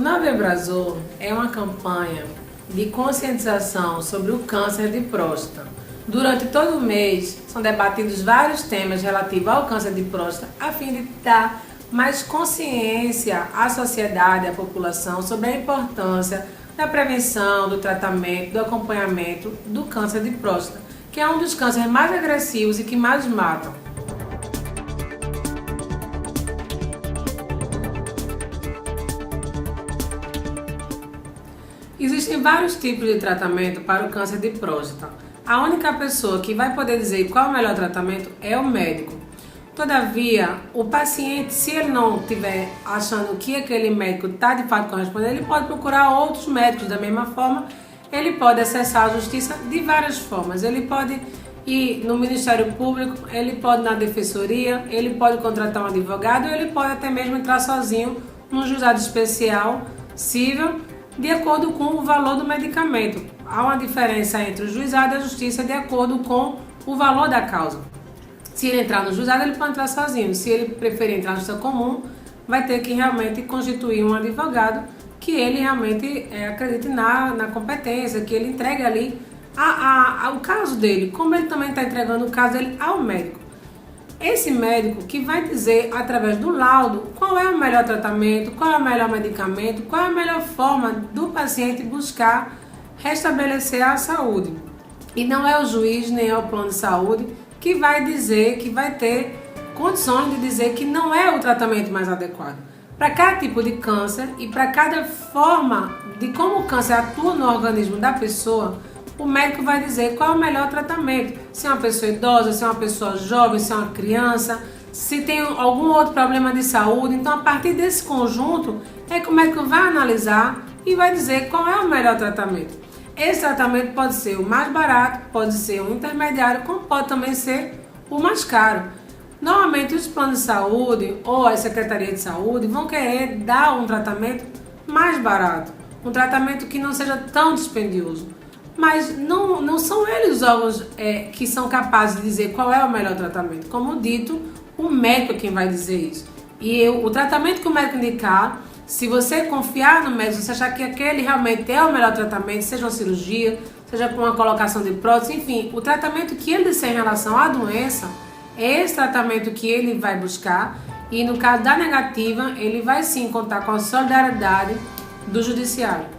Novembro Azul é uma campanha de conscientização sobre o câncer de próstata. Durante todo o mês são debatidos vários temas relativos ao câncer de próstata a fim de dar mais consciência à sociedade, à população sobre a importância da prevenção, do tratamento, do acompanhamento do câncer de próstata, que é um dos cânceres mais agressivos e que mais matam. Existem vários tipos de tratamento para o câncer de próstata. A única pessoa que vai poder dizer qual é o melhor tratamento é o médico. Todavia, o paciente, se ele não estiver achando que aquele médico está de fato correspondendo, ele pode procurar outros médicos da mesma forma. Ele pode acessar a justiça de várias formas. Ele pode ir no Ministério Público, ele pode ir na Defensoria, ele pode contratar um advogado, ele pode até mesmo entrar sozinho num juizado especial civil, de acordo com o valor do medicamento. Há uma diferença entre o juizado e a justiça de acordo com o valor da causa. Se ele entrar no juizado, ele pode entrar sozinho. Se ele preferir entrar no justiça comum, vai ter que realmente constituir um advogado que ele realmente acredite na competência, que ele entregue ali o caso dele, como ele também está entregando o caso dele ao médico. Esse médico que vai dizer, através do laudo, qual é o melhor tratamento, qual é o melhor medicamento, qual é a melhor forma do paciente buscar restabelecer a saúde. E não é o juiz, nem é o plano de saúde que vai dizer, que vai ter condições de dizer que não é o tratamento mais adequado. Para cada tipo de câncer e para cada forma de como o câncer atua no organismo da pessoa, o médico vai dizer qual é o melhor tratamento. Se é uma pessoa idosa, se é uma pessoa jovem, se é uma criança, se tem algum outro problema de saúde. Então, a partir desse conjunto, é que o médico vai analisar e vai dizer qual é o melhor tratamento. Esse tratamento pode ser o mais barato, pode ser o intermediário, como pode também ser o mais caro. Normalmente, os planos de saúde ou a Secretaria de Saúde vão querer dar um tratamento mais barato, um tratamento que não seja tão dispendioso. Mas não são eles os órgãos que são capazes de dizer qual é o melhor tratamento. Como dito, o médico é quem vai dizer isso. E o tratamento que o médico indicar, se você confiar no médico, se achar que aquele realmente é o melhor tratamento, seja uma cirurgia, seja com uma colocação de prótese, enfim, o tratamento que ele disser em relação à doença, é esse tratamento que ele vai buscar. E no caso da negativa, ele vai sim contar com a solidariedade do judiciário.